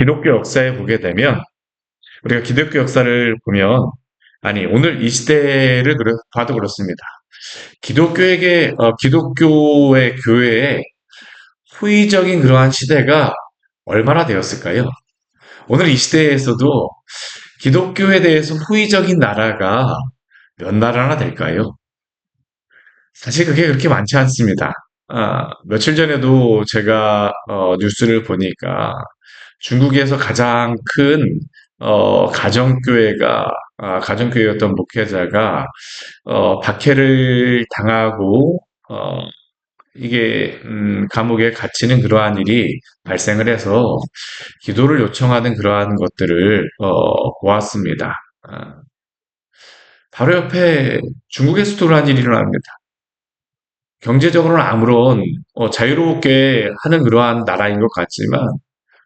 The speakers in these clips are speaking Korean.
기독교 역사에 보게 되면 우리가 기독교 역사를 보면 아니 오늘 이 시대를 봐도 그렇습니다. 기독교의 교회에 호의적인 그러한 시대가 얼마나 되었을까요? 오늘 이 시대에서도 기독교에 대해서 호의적인 나라가 몇 나라나 될까요? 사실 그게 그렇게 많지 않습니다. 며칠 전에도 제가 뉴스를 보니까 중국에서 가장 큰 가정교회였던 목회자가 박해를 당하고 이게 감옥에 갇히는 그러한 일이 발생을 해서 기도를 요청하는 그러한 것들을 보았습니다. 아, 바로 옆에 중국에서도 그러한 일이 일어납니다. 경제적으로는 아무런 자유롭게 하는 그러한 나라인 것 같지만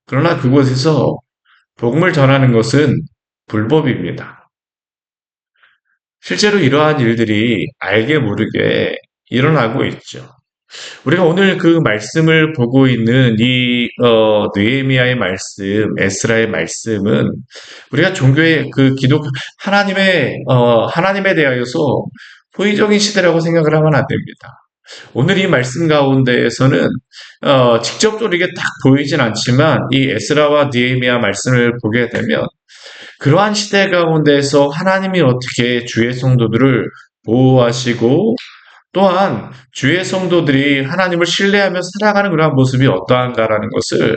그러나 그곳에서 복음을 전하는 것은 불법입니다. 실제로 이러한 일들이 알게 모르게 일어나고 있죠. 우리가 오늘 그 말씀을 보고 있는 느헤미야의 말씀, 에스라의 말씀은 우리가 종교의 하나님에 대하여서 호의적인 시대라고 생각을 하면 안 됩니다. 오늘 이 말씀 가운데에서는 직접적으로 이게 딱 보이진 않지만 이 에스라와 느헤미야 말씀을 보게 되면 그러한 시대 가운데서 하나님이 어떻게 주의 성도들을 보호하시고 또한 주의 성도들이 하나님을 신뢰하며 살아가는 그러한 모습이 어떠한가라는 것을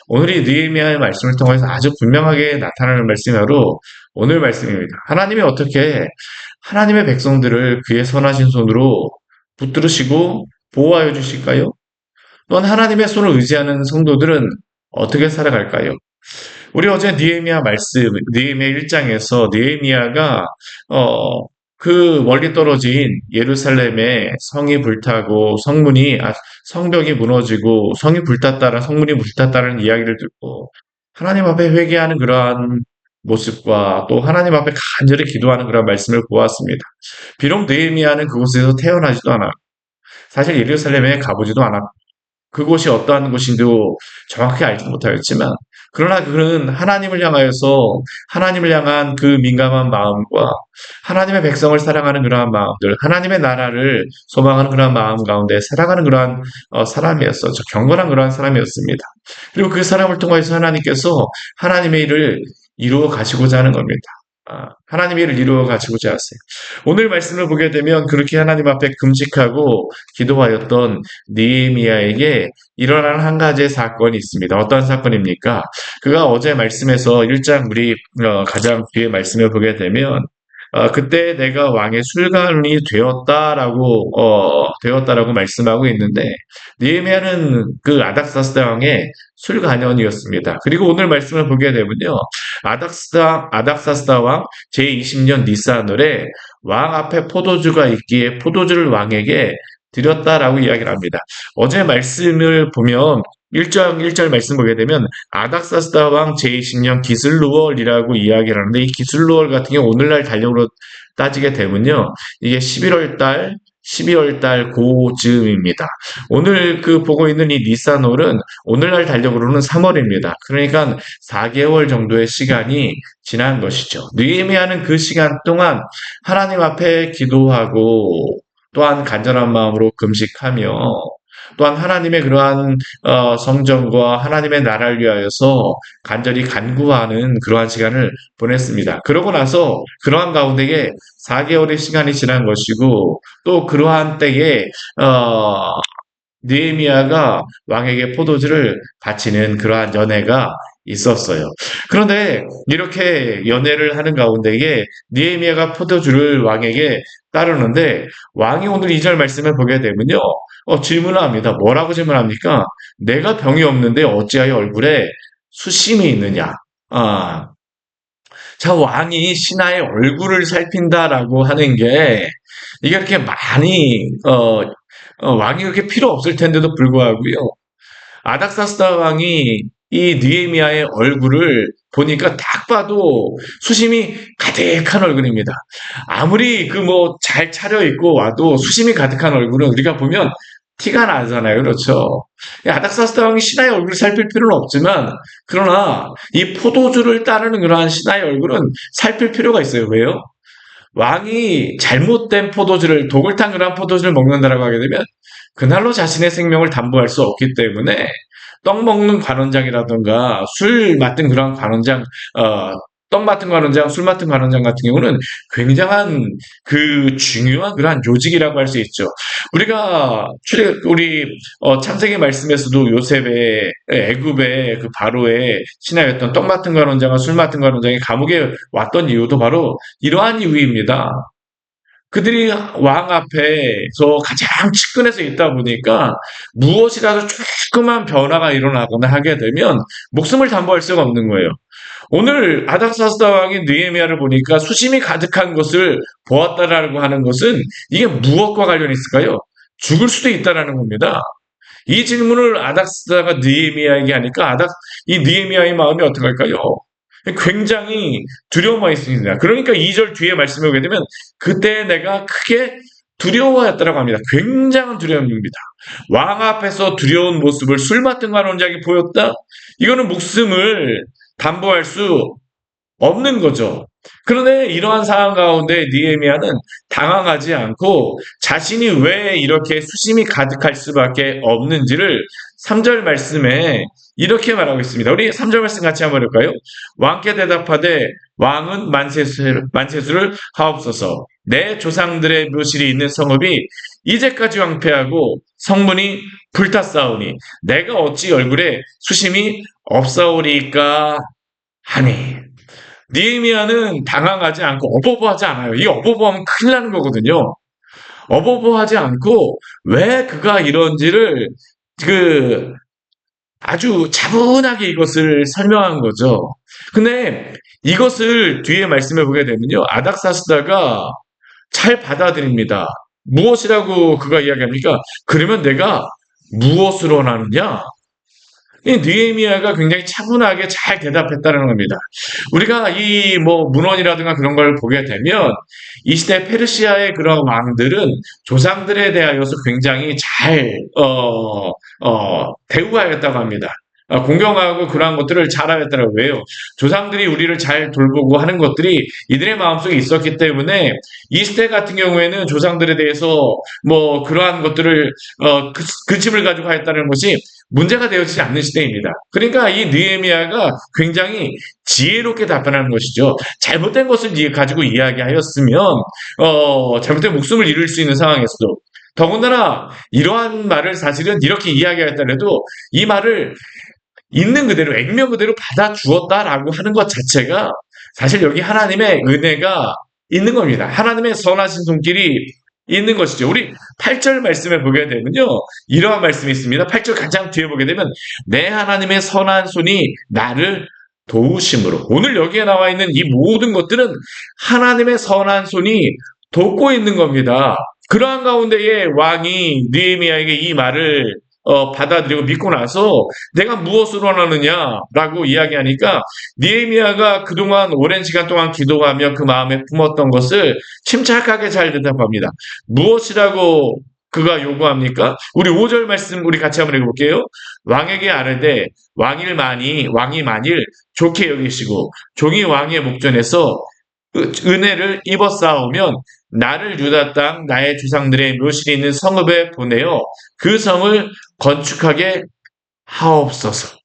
오늘 이 느헤미야의 말씀을 통해서 아주 분명하게 나타나는 말씀이 바로 오늘 말씀입니다. 하나님이 어떻게 하나님의 백성들을 그의 선하신 손으로 붙들으시고 보호하여 주실까요? 또한 하나님의 손을 의지하는 성도들은 어떻게 살아갈까요? 우리 어제 느헤미야 1장에서 느헤미야가 그 멀리 떨어진 예루살렘에 성이 불타고 성벽이 무너지고 성문이 불탔다는 이야기를 듣고 하나님 앞에 회개하는 그러한 모습과 또 하나님 앞에 간절히 기도하는 그런 말씀을 보았습니다. 비록 느헤미야는 그곳에서 태어나지도 않았고 사실 예루살렘에 가보지도 않았고 그곳이 어떠한 곳인지도 정확히 알지 못하였지만 그러나 그는 하나님을 향한 그 민감한 마음과 하나님의 백성을 사랑하는 그러한 마음들, 하나님의 나라를 소망하는 그러한 마음 가운데 살아가는 그러한 사람이었어. 경건한 그러한 사람이었습니다. 그리고 그 사람을 통해서 하나님께서 하나님의 일을 이루어 가시고자 하는 겁니다. 하나님의 일을 이루어 가시고자 하세요. 오늘 말씀을 보게 되면 그렇게 하나님 앞에 금식하고 기도하였던 느헤미야에게 일어난 한 가지의 사건이 있습니다. 어떤 사건입니까? 그가 어제 말씀에서 1장 우리 가장 뒤에 말씀을 보게 되면 그때 내가 왕의 술관이 되었다라고 말씀하고 있는데 느헤미야는 그 아닥사스다 왕의 술관원이었습니다. 그리고 오늘 말씀을 보게 되면요. 아닥사스다 왕 제20년 니산월에 왕 앞에 포도주가 있기에 포도주를 왕에게 드렸다라고 이야기를 합니다. 어제 말씀을 보면 1절 말씀 보게 되면 아닥사스다 왕 제20년 기슬루월이라고 이야기를 하는데 이 기슬루월 같은 경우 오늘날 달력으로 따지게 되면요. 이게 12월 달 고즈음입니다. 오늘 보고 있는 이 니산월은 오늘날 달력으로는 3월입니다. 그러니까 4개월 정도의 시간이 지난 것이죠. 느헤미야는 그 시간 동안 하나님 앞에 기도하고 또한 간절한 마음으로 금식하며 또한 하나님의 그러한 성전과 하나님의 나라를 위하여서 간절히 간구하는 그러한 시간을 보냈습니다. 그러고 나서 그러한 가운데에 4개월의 시간이 지난 것이고 또 그러한 때에 느헤미야가 왕에게 포도주를 바치는 그러한 연회가 있었어요. 그런데 이렇게 연회를 하는 가운데에 느헤미야가 포도주를 왕에게 따르는데 왕이 오늘 2절 말씀을 보게 되면요. 질문을 합니다. 뭐라고 질문합니까? 내가 병이 없는데 어찌하여 얼굴에 수심이 있느냐? 아, 자, 왕이 신하의 얼굴을 살핀다라고 하는 게 이게 그렇게 많이 왕이 그렇게 필요 없을 텐데도 불구하고요. 아닥사스다 왕이 이 느헤미야의 얼굴을 보니까 딱 봐도 수심이 가득한 얼굴입니다. 아무리 잘 차려입고 와도 수심이 가득한 얼굴은 우리가 보면 티가 나잖아요. 그렇죠? 아닥사스다 왕이 신하의 얼굴을 살필 필요는 없지만, 그러나 이 포도주를 따르는 그러한 신하의 얼굴은 살필 필요가 있어요. 왜요? 왕이 잘못된 포도주를, 독을 탄 그러한 포도주를 먹는다라고 하게 되면 그날로 자신의 생명을 담보할 수 없기 때문에 떡 먹는 관원장이라든가 술 맡은 그런 관원장, 어, 떡 맡은 관원장, 술 맡은 관원장 같은 경우는 굉장한 그 중요한 그러한 요직이라고 할 수 있죠. 우리 창세기 말씀에서도 요셉의 애굽의 그 바로의 신하였던 떡 맡은 관원장과 술 맡은 관원장이 감옥에 왔던 이유도 바로 이러한 이유입니다. 그들이 왕 앞에서 가장 측근에서 있다 보니까 무엇이라도 조그만 변화가 일어나거나 하게 되면 목숨을 담보할 수가 없는 거예요. 오늘 아닥사스다 왕이 느헤미야를 보니까 수심이 가득한 것을 보았다라고 하는 것은 이게 무엇과 관련이 있을까요? 죽을 수도 있다라는 겁니다. 이 질문을 아닥사스다가 느헤미야에게 하니까 이 느헤미야의 마음이 어떡할까요? 굉장히 두려움만 있습니다. 그러니까 2절 뒤에 말씀을 보게 되면 그때 내가 크게 두려워했다라고 합니다. 굉장한 두려움입니다. 왕 앞에서 두려운 모습을 술 맡은 관원장이 보였다? 이거는 목숨을 담보할 수 없는 거죠. 그런데 이러한 상황 가운데 느헤미야는 당황하지 않고 자신이 왜 이렇게 수심이 가득할 수밖에 없는지를 3절 말씀에 이렇게 말하고 있습니다. 우리 3절 말씀 같이 한번 볼까요? 왕께 대답하되 왕은 만세수를 하옵소서. 내 조상들의 묘실이 있는 성읍이 이제까지 황폐하고 성문이 불탔사오니 내가 어찌 얼굴에 수심이 없사오리까 하니. 느헤미야는 당황하지 않고 어버버하지 않아요. 이 어버버하면 큰일 나는 거거든요. 어버버하지 않고 왜 그가 이런지를 그 아주 차분하게 이것을 설명한 거죠. 근데 이것을 뒤에 말씀해 보게 되면요. 아닥사스다가 잘 받아들입니다. 무엇이라고 그가 이야기합니까? 그러면 내가 무엇을 원하느냐? 이 느헤미야가 굉장히 차분하게 잘 대답했다는 겁니다. 우리가 이 문헌이라든가 그런 걸 보게 되면 이 시대 페르시아의 그런 왕들은 조상들에 대하여서 굉장히 잘 대우하였다고 합니다. 공경하고 그러한 것들을 잘하였다고. 왜요? 조상들이 우리를 잘 돌보고 하는 것들이 이들의 마음속에 있었기 때문에 이 시대 같은 경우에는 조상들에 대해서 그러한 것들을 근심을 가지고 하였다는 것이 문제가 되어지지 않는 시대입니다. 그러니까 이 느헤미야가 굉장히 지혜롭게 답변하는 것이죠. 잘못된 것을 가지고 이야기하였으면 잘못된 목숨을 잃을 수 있는 상황에서도, 더군다나 이러한 말을 사실은 이렇게 이야기하였더라도 이 말을 있는 그대로 액면 그대로 받아 주었다라고 하는 것 자체가 사실 여기 하나님의 은혜가 있는 겁니다. 하나님의 선하신 손길이 있는 것이죠. 우리 8절 말씀에 보게 되면요. 이러한 말씀이 있습니다. 8절 가장 뒤에 보게 되면 내 하나님의 선한 손이 나를 도우심으로. 오늘 여기에 나와 있는 이 모든 것들은 하나님의 선한 손이 돕고 있는 겁니다. 그러한 가운데에 왕이 느헤미야에게 이 말을 받아들이고 믿고 나서 내가 무엇을 원하느냐라고 이야기하니까 느헤미야가 그동안 오랜 시간 동안 기도하며 그 마음에 품었던 것을 침착하게 잘 대답합니다. 무엇이라고 그가 요구합니까? 우리 5절 말씀 우리 같이 한번 읽어볼게요. 왕에게 아뢰되 왕이 만일 좋게 여기시고 종이 왕의 목전에서 은혜를 입어싸우면 나를 유다 땅 나의 조상들의 묘실이 있는 성읍에 보내어 그 성을 건축하게 하옵소서.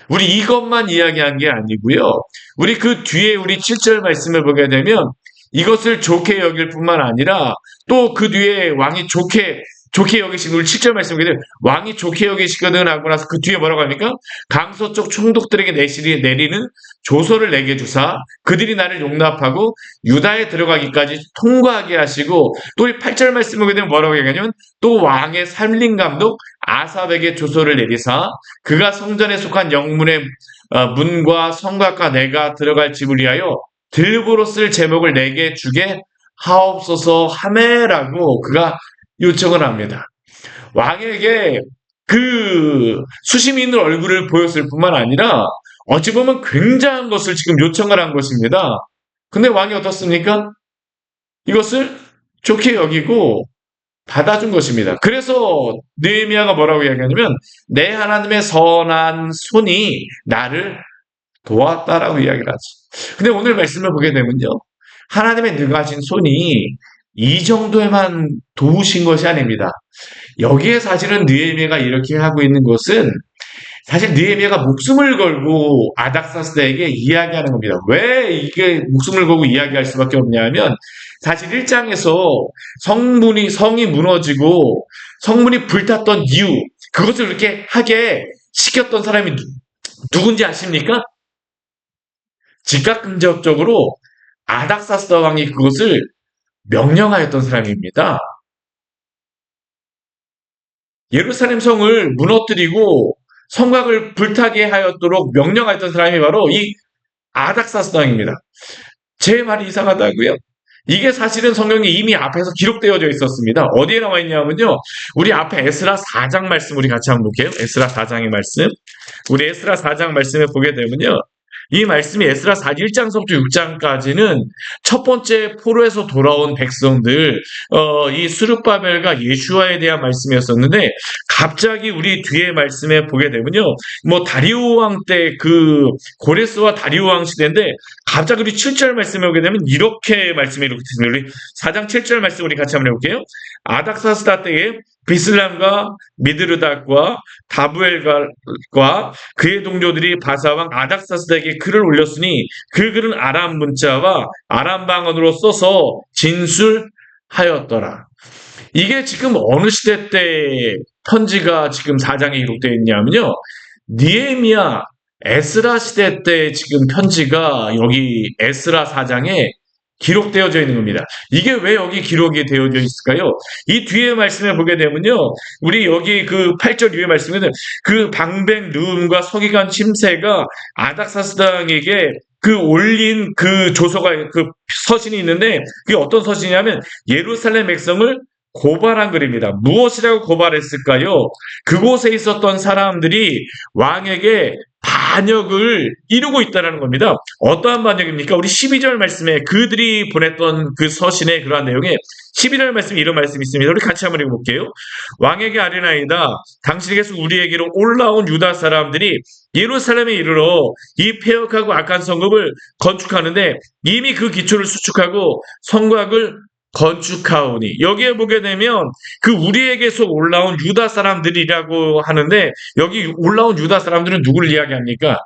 우리 이것만 이야기한 게 아니고요. 우리 그 뒤에 우리 7절 말씀을 보게 되면 이것을 좋게 여길 뿐만 아니라 또 그 뒤에 왕이 좋게 여기시는 우리 7절 말씀 보게 되면 왕이 좋게 여기시거든 하고 나서 그 뒤에 뭐라고 합니까? 강서쪽 총독들에게 내리는 조서를 내게 주사 그들이 나를 용납하고 유다에 들어가기까지 통과하게 하시고, 또 이 8절 말씀 보게 되면 뭐라고 얘기하냐면 또 왕의 살림감독 아삽에게 조서를 내리사 그가 성전에 속한 영문의 문과 성곽과 내가 들어갈 집을 위하여 들보로 쓸 제목을 내게 주게 하옵소서 하매라고 그가 요청을 합니다. 왕에게 그 수심 있는 얼굴을 보였을 뿐만 아니라 어찌 보면 굉장한 것을 지금 요청을 한 것입니다. 근데 왕이 어떻습니까? 이것을 좋게 여기고 받아준 것입니다. 그래서 느헤미야가 뭐라고 이야기하냐면 내 하나님의 선한 손이 나를 도왔다라고 이야기를 하죠. 근데 오늘 말씀을 보게 되면요. 하나님의 능하신 손이 이 정도에만 도우신 것이 아닙니다. 여기에 사실은 느헤미야가 이렇게 하고 있는 것은 사실 느헤미야가 목숨을 걸고 아닥사스다에게 이야기하는 겁니다. 왜 이게 목숨을 걸고 이야기할 수밖에 없냐면 사실 1장에서 성이 무너지고 성문이 불탔던 이유 그것을 이렇게 하게 시켰던 사람이 누군지 아십니까? 즉각적으로 아닥사스다 왕이 그것을 명령하였던 사람입니다. 예루살렘 성을 무너뜨리고 성곽을 불타게 하였도록 명령하였던 사람이 바로 이 아닥사스 왕입니다. 제 말이 이상하다고요? 이게 사실은 성경에 이미 앞에서 기록되어져 있었습니다. 어디에 나와 있냐면요. 우리 앞에 에스라 4장 말씀 우리 같이 한번 볼게요. 에스라 4장의 말씀. 우리 에스라 4장 말씀에 보게 되면요. 이 말씀이 에스라 4 1장서부터 6장까지는 첫 번째 포로에서 돌아온 백성들 이 스룹바벨과 예슈아에 대한 말씀이었었는데 갑자기 우리 뒤에 말씀에 보게 되면요. 뭐 다리오 왕 때 그 고레스와 다리오 왕 시대인데 갑자기 우리 7절 말씀에 오게 되면 이렇게 말씀이 이렇게 있습니다. 우리 4장 7절 말씀 우리 같이 한번 해볼게요. 아닥사스다 때에 비슬람과 미드르닥과 다부엘과 그의 동료들이 바사왕 아닥사스다에게 글을 올렸으니 그 글은 아람 문자와 아람 방언으로 써서 진술하였더라. 이게 지금 어느 시대 때 편지가 지금 4장에 기록되어 있냐면요. 느헤미야 에스라 시대 때 지금 편지가 여기 에스라 4장에 기록되어져 있는 겁니다. 이게 왜 여기 기록이 되어져 있을까요? 이 뒤에 말씀에 보게 되면요. 우리 여기 그 8절 뒤에 말씀에는 그 방백 르움과 서기관 침새가 아닥사스당에게 그 올린 그 조서가 그 서신이 있는데 그게 어떤 서신이냐면 예루살렘 백성을 고발한 글입니다. 무엇이라고 고발했을까요? 그곳에 있었던 사람들이 왕에게 반역을 이루고 있다는 겁니다. 어떠한 반역입니까? 우리 12절 말씀에 그들이 보냈던 그 서신의 그러한 내용에 11절 말씀에 이런 말씀이 있습니다. 우리 같이 한번 읽어볼게요. 왕에게 아뢰나이다. 당신에게서 우리에게로 올라온 유다 사람들이 예루살렘에 이르러 이 폐역하고 악한 성읍을 건축하는데 이미 그 기초를 수축하고 성곽을 건축하오니 여기에 보게 되면 그 우리에게서 올라온 유다 사람들이라고 하는데 여기 올라온 유다 사람들은 누구를 이야기합니까?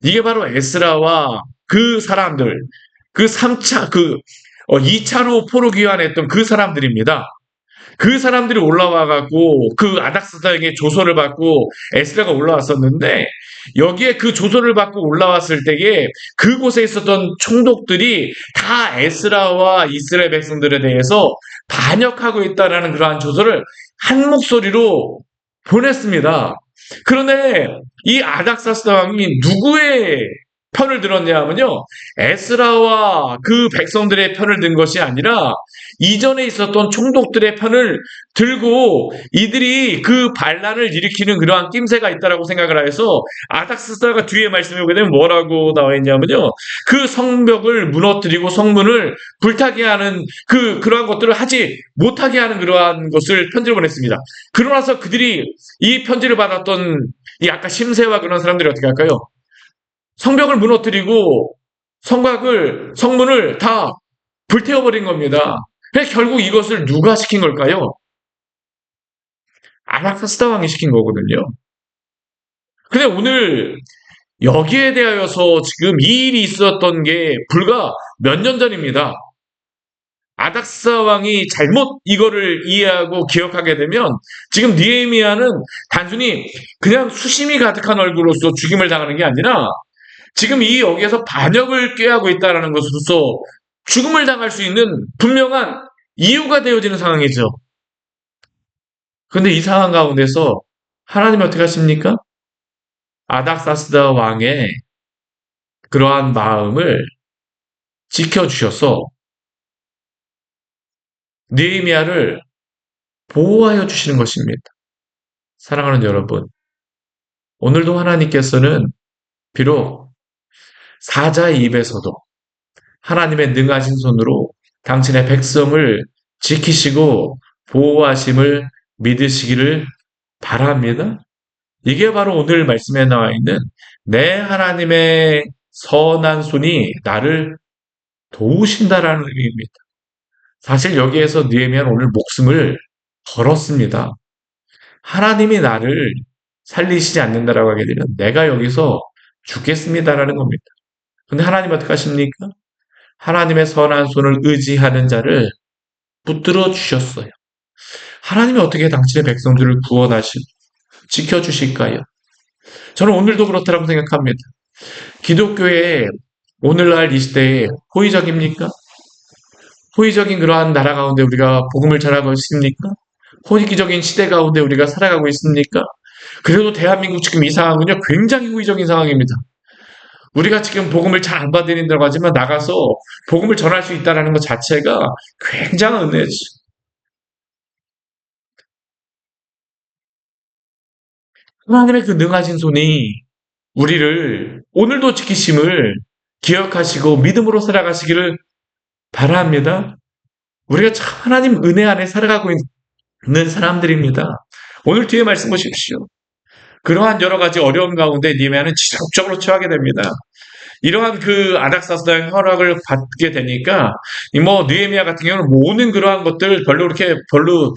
이게 바로 에스라와 그 사람들 그 3차 2차로 포로 귀환했던 그 사람들입니다. 그 사람들이 올라와 갖고 그 아닥사스다에게 조서를 받고 에스라가 올라왔었는데 여기에 그 조서를 받고 올라왔을 때에 그곳에 있었던 총독들이 다 에스라와 이스라엘 백성들에 대해서 반역하고 있다라는 그러한 조서를 한 목소리로 보냈습니다. 그런데 이 아닥사스다 왕이 누구의 편을 들었냐 하면요. 에스라와 그 백성들의 편을 든 것이 아니라 이전에 있었던 총독들의 편을 들고 이들이 그 반란을 일으키는 그러한 낌새가 있다라고 생각을 해서 아닥사스다가 뒤에 말씀해 보게 되면 뭐라고 나와 있냐면요. 그 성벽을 무너뜨리고 성문을 불타게 하는 그러한 것들을 하지 못하게 하는 그러한 것을 편지를 보냈습니다. 그러고 나서 그들이 이 편지를 받았던 이 아까 심세와 그런 사람들이 어떻게 할까요? 성벽을 무너뜨리고 성문을 다 불태워버린 겁니다. 그래서 결국 이것을 누가 시킨 걸까요? 아닥사스다 왕이 시킨 거거든요. 근데 오늘 여기에 대하여서 지금 이 일이 있었던 게 불과 몇 년 전입니다. 아닥사 왕이 잘못 이거를 이해하고 기억하게 되면 지금 느헤미야는 단순히 그냥 수심이 가득한 얼굴로서 죽임을 당하는 게 아니라 지금 이 여기에서 반역을 꾀하고 있다는 것으로서 죽음을 당할 수 있는 분명한 이유가 되어지는 상황이죠. 그런데 이 상황 가운데서 하나님이 어떻게 하십니까? 아닥사스다 왕의 그러한 마음을 지켜주셔서 느헤미야를 보호하여 주시는 것입니다. 사랑하는 여러분, 오늘도 하나님께서는 비록 사자의 입에서도 하나님의 능하신 손으로 당신의 백성을 지키시고 보호하심을 믿으시기를 바랍니다. 이게 바로 오늘 말씀에 나와 있는 내 하나님의 선한 손이 나를 도우신다라는 의미입니다. 사실 여기에서 느헤미야는 오늘 목숨을 걸었습니다. 하나님이 나를 살리시지 않는다라고 하게 되면 내가 여기서 죽겠습니다라는 겁니다. 근데 하나님 어떻게 하십니까? 하나님의 선한 손을 의지하는 자를 붙들어 주셨어요. 하나님이 어떻게 당신의 백성들을 구원하시고 지켜주실까요? 저는 오늘도 그렇다고 생각합니다. 기독교의 오늘날 이 시대에 호의적입니까? 호의적인 그러한 나라 가운데 우리가 복음을 전하고 있습니까? 호의적인 시대 가운데 우리가 살아가고 있습니까? 그래도 대한민국 지금 이 상황은요, 굉장히 호의적인 상황입니다. 우리가 지금 복음을 잘 안 받아들인다고 하지만 나가서 복음을 전할 수 있다는 것 자체가 굉장한 은혜죠. 하나님의 그 능하신 손이 우리를 오늘도 지키심을 기억하시고 믿음으로 살아가시기를 바랍니다. 우리가 참 하나님 은혜 안에 살아가고 있는 사람들입니다. 오늘 뒤에 말씀 보십시오. 그러한 여러 가지 어려움 가운데 니메아는 지속적으로 처하게 됩니다. 이러한 그 아닥사스다의 허락을 받게 되니까 뭐 느헤미야 같은 경우는 모든 그러한 것들 별로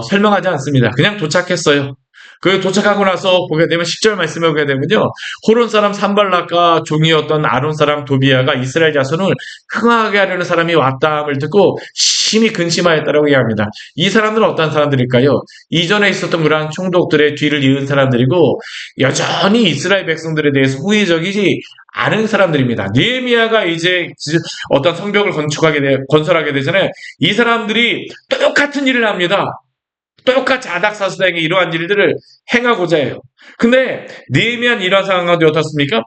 설명하지 않습니다. 그냥 도착했어요. 그 도착하고 나서 보게 되면 10절 말씀에 보게 되면요. 호론 사람 산발락과 종이었던 아론 사람 도비아가 이스라엘 자손을 흥하게 하려는 사람이 왔다함을 듣고 심히 근심하였다라고 이야기합니다. 이 사람들은 어떤 사람들일까요? 이전에 있었던 그러한 총독들의 뒤를 이은 사람들이고 여전히 이스라엘 백성들에 대해서 호의적이지 않은 사람들입니다. 느헤미야가 이제 어떤 성벽을 건설하게 되잖아요. 이 사람들이 똑같은 일을 합니다. 똑같이 아닥사스다에게 이러한 일들을 행하고자 해요. 근데 느헤미야는 이러한 상황 가운데 어떻습니까?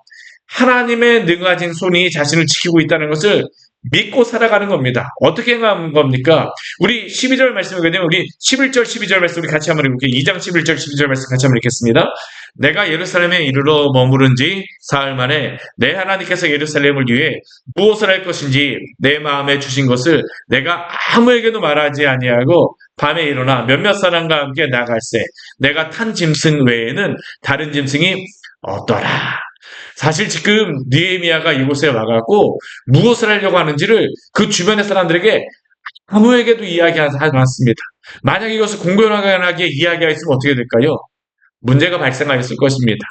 하나님의 능하신 손이 자신을 지키고 있다는 것을 믿고 살아가는 겁니다. 어떻게 행하는 겁니까? 우리 12절 말씀을 보게 되면 우리 11절 12절 말씀 우리 같이 한번 읽을게요. 2장 11절 12절 말씀 같이 한번 읽겠습니다. 내가 예루살렘에 이르러 머무른 지 사흘 만에 내 하나님께서 예루살렘을 위해 무엇을 할 것인지 내 마음에 주신 것을 내가 아무에게도 말하지 아니하고 밤에 일어나 몇몇 사람과 함께 나갈새 내가 탄 짐승 외에는 다른 짐승이 없더라. 사실 지금 느헤미야가 이곳에 와갖고 무엇을 하려고 하는지를 그 주변의 사람들에게 아무에게도 이야기하지 않았습니다. 만약 이것을 공공연하게 이야기했으면 어떻게 될까요? 문제가 발생하였을 것입니다.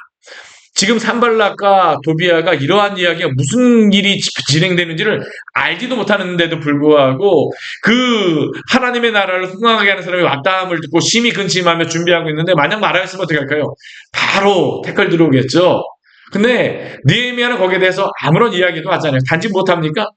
지금 산발락과 도비아가 이러한 이야기가 무슨 일이 진행되는지를 알지도 못하는데도 불구하고 그 하나님의 나라를 흥황하게 하는 사람이 왔다함을 듣고 심히 근심하며 준비하고 있는데 만약 말하였으면 어떻게 할까요? 바로 태클 들어오겠죠. 근데 느헤미야는 거기에 대해서 아무런 이야기도 하지 않아요. 단지 못합니까?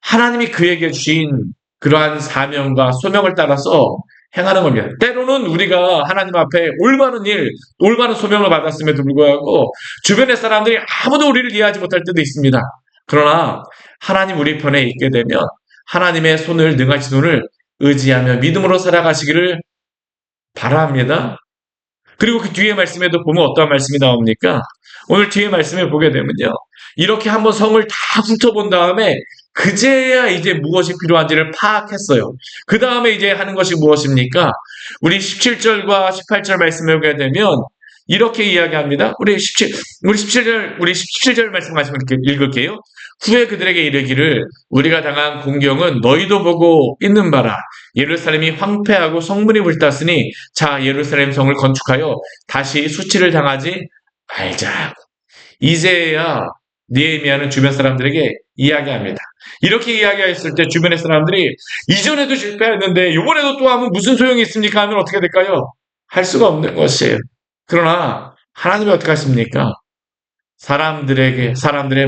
하나님이 그에게 주신 그러한 사명과 소명을 따라서 행하는 겁니다. 때로는 우리가 하나님 앞에 올바른 일, 올바른 소명을 받았음에도 불구하고 주변의 사람들이 아무도 우리를 이해하지 못할 때도 있습니다. 그러나 하나님 우리 편에 있게 되면 하나님의 손을 능하신 손을 의지하며 믿음으로 살아가시기를 바랍니다. 그리고 그 뒤에 말씀에도 보면 어떠한 말씀이 나옵니까? 오늘 뒤에 말씀을 보게 되면요. 이렇게 한번 성을 다 훑어본 다음에 그제야 이제 무엇이 필요한지를 파악했어요. 그 다음에 이제 하는 것이 무엇입니까? 우리 17절과 18절 말씀을 보게 되면 이렇게 이야기합니다. 우리 17절 말씀 읽을게요. 후에 그들에게 이르기를 우리가 당한 공경은 너희도 보고 있는 바라. 예루살렘이 황폐하고 성문이 불탔으니 자 예루살렘 성을 건축하여 다시 수치를 당하지 말자. 이제야 느헤미야는 주변 사람들에게 이야기합니다. 이렇게 이야기했을 때 주변의 사람들이 이전에도 실패했는데 이번에도 또 하면 무슨 소용이 있습니까? 하면 어떻게 될까요? 할 수가 없는 것이에요. 그러나 하나님이 어떻게 하십니까? 사람들의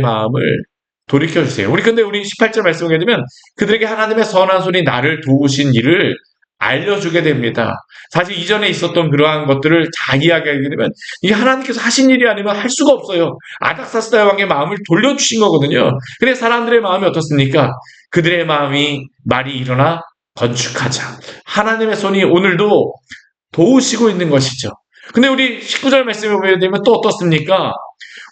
마음을 돌이켜주세요. 근데 우리 18절 말씀을 보게 되면 그들에게 하나님의 선한 손이 나를 도우신 일을 알려주게 됩니다. 사실 이전에 있었던 그러한 것들을 다 이야기하게 되면 이게 하나님께서 하신 일이 아니면 할 수가 없어요. 아닥사스다 왕의 마음을 돌려주신 거거든요. 근데 사람들의 마음이 어떻습니까? 그들의 말이 일어나 건축하자. 하나님의 손이 오늘도 도우시고 있는 것이죠. 근데 우리 19절 말씀을 보게 되면 또 어떻습니까?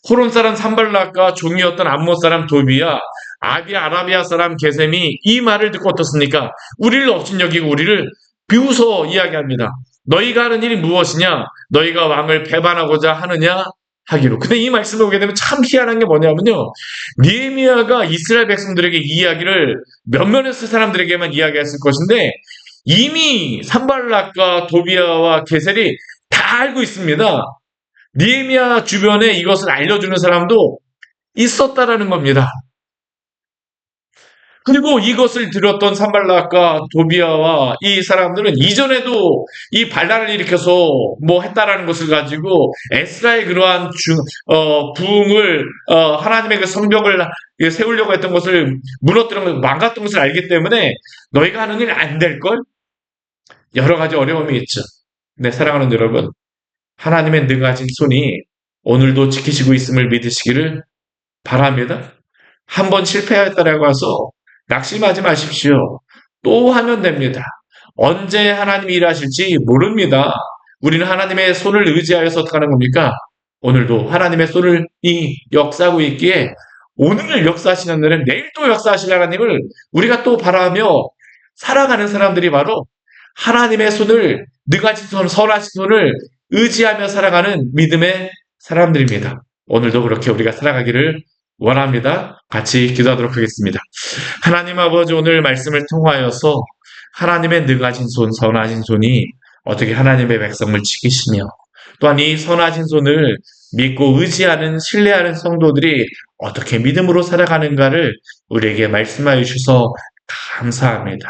호론 사람 산발락과 종이었던 암몬 사람 도비야 아라비아 사람 게셈이 이 말을 듣고 어떻습니까? 우리를 업신여기고 우리를 비웃어 이야기합니다. 너희가 하는 일이 무엇이냐? 너희가 왕을 배반하고자 하느냐? 하기로. 근데 이 말씀을 보게 되면 참 희한한 게 뭐냐면요. 느헤미야가 이스라엘 백성들에게 이 이야기를 몇몇의 사람들에게만 이야기했을 것인데 이미 산발락과 도비아와 게셀이 다 알고 있습니다. 느헤미야 주변에 이것을 알려주는 사람도 있었다라는 겁니다. 그리고 이것을 들었던 산발락과 도비아와 이 사람들은 이전에도 이 반란을 일으켜서 뭐 했다라는 것을 가지고 에스라의 그러한 부흥을 하나님의 그 성벽을 세우려고 했던 것을 무너뜨린 망갔던 것을 알기 때문에 너희가 하는 일 안 될 걸 여러 가지 어려움이 있죠. 네, 사랑하는 여러분, 하나님의 능하신 손이 오늘도 지키시고 있음을 믿으시기를 바랍니다. 한 번 실패했다라고 해서 낙심하지 마십시오. 또 하면 됩니다. 언제 하나님이 일하실지 모릅니다. 우리는 하나님의 손을 의지하여서 어떻게 하는 겁니까? 오늘도 하나님의 손을 역사하고 있기에 오늘 역사하시는 날은 내일 또 역사하실 하나님을 우리가 또 바라며 살아가는 사람들이 바로 하나님의 손을, 능하신 손, 선하신 손을 의지하며 살아가는 믿음의 사람들입니다. 오늘도 그렇게 우리가 살아가기를 원합니다. 같이 기도하도록 하겠습니다. 하나님 아버지, 오늘 말씀을 통하여서 하나님의 능하신 손, 선하신 손이 어떻게 하나님의 백성을 지키시며 또한 이 선하신 손을 믿고 의지하는, 신뢰하는 성도들이 어떻게 믿음으로 살아가는가를 우리에게 말씀하여 주셔서 감사합니다.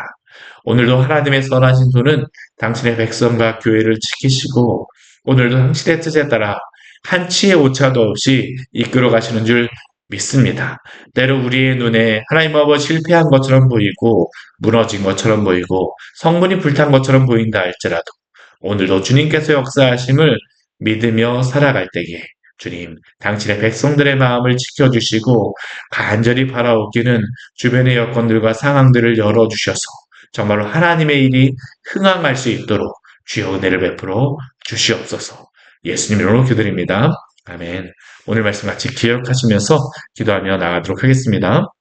오늘도 하나님의 선하신 손은 당신의 백성과 교회를 지키시고 오늘도 당신의 뜻에 따라 한치의 오차도 없이 이끌어 가시는 줄 믿습니다. 때로 우리의 눈에 하나님 아버지 실패한 것처럼 보이고 무너진 것처럼 보이고 성문이 불탄 것처럼 보인다 할지라도 오늘도 주님께서 역사하심을 믿으며 살아갈 때에 주님, 당신의 백성들의 마음을 지켜주시고 간절히 바라옵기는 주변의 여건들과 상황들을 열어주셔서 정말로 하나님의 일이 흥황할 수 있도록 주여 은혜를 베풀어 주시옵소서. 예수님 이름으로 기도드립니다. 아멘. 오늘 말씀 같이 기억하시면서 기도하며 나가도록 하겠습니다.